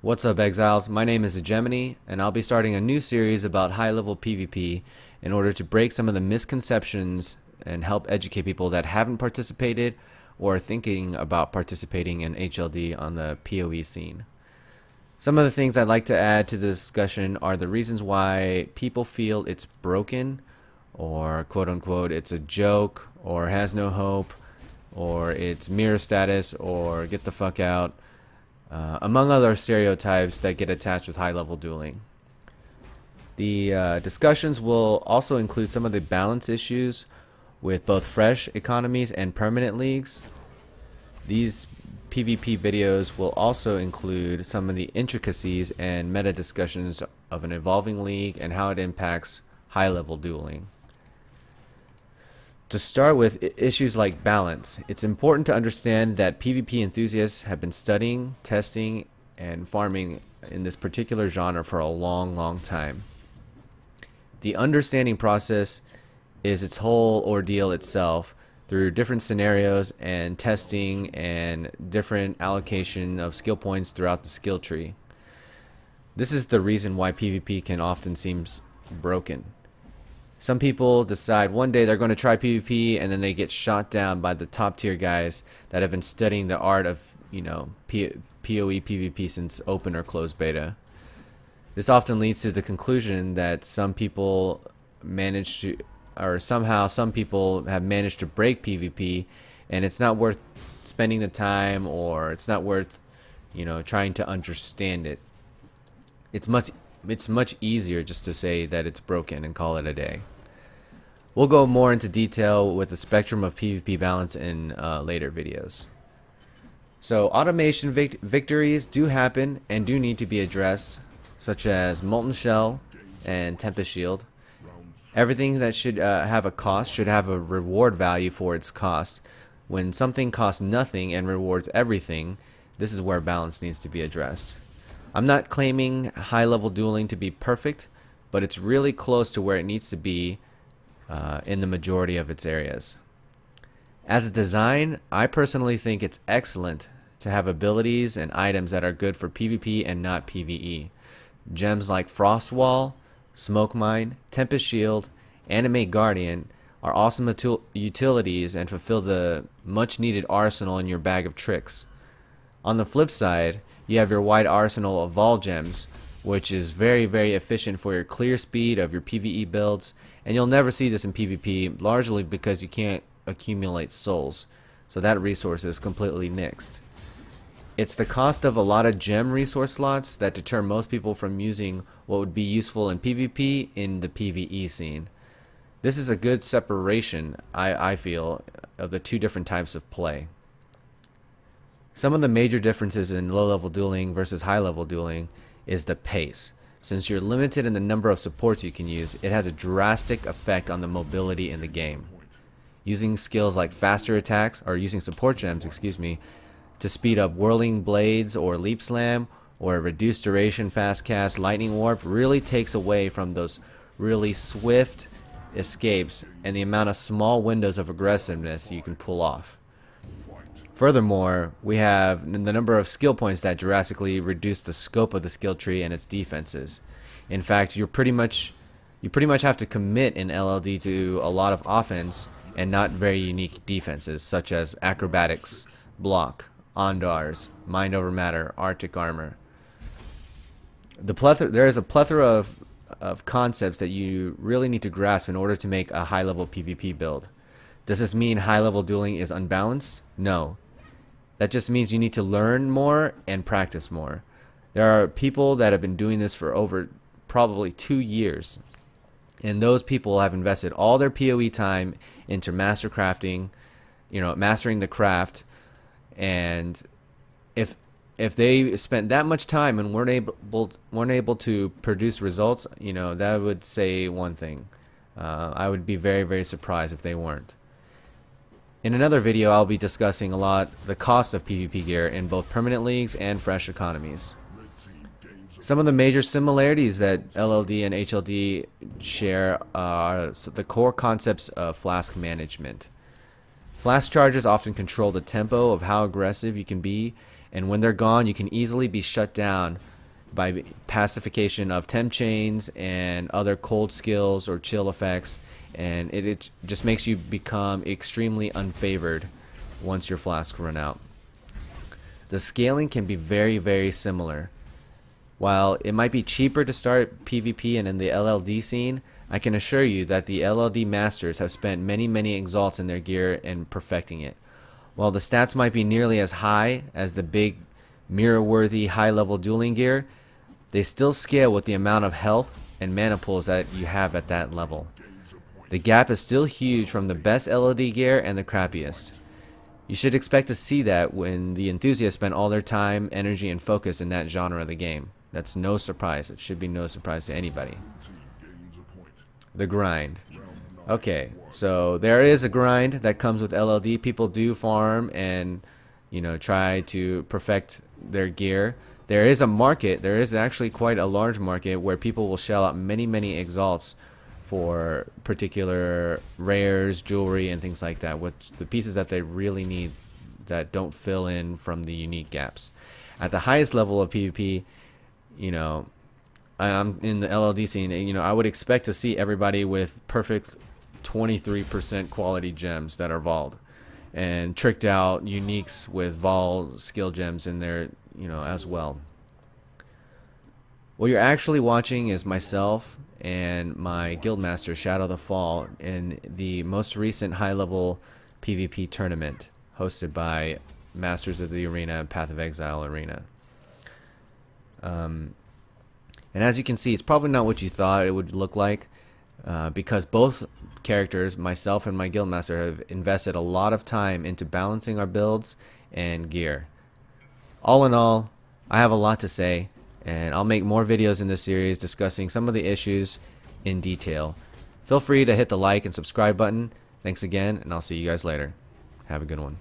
What's up, Exiles? My name is Hegemony, and I'll be starting a new series about high-level PvP in order to break some of the misconceptions and help educate people that haven't participated or are thinking about participating in HLD on the PoE scene. Some of the things I'd like to add to the discussion are the reasons why people feel it's broken, or quote-unquote it's a joke, or has no hope, or it's mirror status, or get the fuck out, among other stereotypes that get attached with high-level dueling. The discussions will also include some of the balance issues with both fresh economies and permanent leagues. These PvP videos will also include some of the intricacies and meta discussions of an evolving league and how it impacts high-level dueling. To start with issues like balance, it's important to understand that PvP enthusiasts have been studying, testing, and farming in this particular genre for a long time. The understanding process is its whole ordeal itself through different scenarios and testing and different allocation of skill points throughout the skill tree. This is the reason why PvP can often seem broken. Some people decide one day they're going to try PvP and then they get shot down by the top tier guys that have been studying the art of, PoE PVP since open or closed beta. This often leads to the conclusion that some people manage to, or somehow some people have managed to break PvP and it's not worth spending the time, or it's not worth, trying to understand it. It's much easier just to say that it's broken and call it a day. We'll go more into detail with the spectrum of PvP balance in later videos. So automation victories do happen and do need to be addressed, such as Molten Shell and Tempest Shield. Everything that should have a cost should have a reward value for its cost. When something costs nothing and rewards everything, this is where balance needs to be addressed. I'm not claiming high-level dueling to be perfect, but it's really close to where it needs to be in the majority of its areas. As a design, I personally think it's excellent to have abilities and items that are good for PvP and not PvE. Gems like Frost Wall, Smoke Mine, Tempest Shield, Animate Guardian are awesome utilities and fulfill the much needed arsenal in your bag of tricks. On the flip side, you have your wide arsenal of Vol Gems, which is very efficient for your clear speed of your PvE builds, and you'll never see this in PvP, largely because you can't accumulate souls, so that resource is completely nixed. It's the cost of a lot of gem resource slots that deter most people from using what would be useful in PvP in the PvE scene. This is a good separation, I feel, of the two different types of play. Some of the major differences in low-level dueling versus high-level dueling is the pace. Since you're limited in the number of supports you can use, it has a drastic effect on the mobility in the game. Using skills like faster attacks, or using support gems, to speed up whirling blades or leap slam, or a reduced duration fast cast lightning warp really takes away from those really swift escapes and the amount of small windows of aggressiveness you can pull off. Furthermore, we have the number of skill points that drastically reduce the scope of the skill tree and its defenses. In fact, you pretty much have to commit in LLD to a lot of offense and not very unique defenses, such as acrobatics, block, Ondars, mind over matter, Arctic armor. There is a plethora of concepts that you really need to grasp in order to make a high-level PvP build. Does this mean high-level dueling is unbalanced? No. That just means you need to learn more and practice more. There are people that have been doing this for over probably 2 years, and those people have invested all their PoE time into master crafting, mastering the craft. And if they spent that much time and weren't able to produce results, that would say one thing. I would be very surprised if they weren't. In another video, I'll be discussing a lot the cost of PvP gear in both permanent leagues and fresh economies. Some of the major similarities that LLD and HLD share are the core concepts of Flask management. Flask charges often control the tempo of how aggressive you can be, and when they're gone, you can easily be shut down by pacification of temp chains and other cold skills or chill effects, and it just makes you become extremely unfavored once your flasks run out. The scaling can be very, very similar. While it might be cheaper to start PvP and in the LLD scene, I can assure you that the LLD masters have spent many, many exalts in their gear and perfecting it. While the stats might be nearly as high as the big mirror-worthy high-level dueling gear, they still scale with the amount of health and mana pools that you have at that level. The gap is still huge from the best LLD gear and the crappiest. You should expect to see that when the enthusiasts spend all their time, energy, and focus in that genre of the game. That's no surprise. It should be no surprise to anybody. The grind. Okay, so there is a grind that comes with LLD. People do farm and, you know, try to perfect their gear. There is a market. There is actually quite a large market where people will shell out many, many exalts for particular rares, jewelry, and things like that, which the pieces that they really need that don't fill in from the unique gaps. At the highest level of PvP, you know, I'm in the LLD scene, and, you know, I would expect to see everybody with perfect 23% quality gems that are Vald, and tricked out uniques with Vol skill gems in there, you know, as well. What you're actually watching is myself and my guildmaster Shadow the Fall in the most recent high-level PvP tournament hosted by Masters of the Arena and Path of Exile Arena. And as you can see, it's probably not what you thought it would look like, because both characters, myself and my guildmaster, have invested a lot of time into balancing our builds and gear. All in all, I have a lot to say, and I'll make more videos in this series discussing some of the issues in detail. Feel free to hit the like and subscribe button. Thanks again, and I'll see you guys later. Have a good one.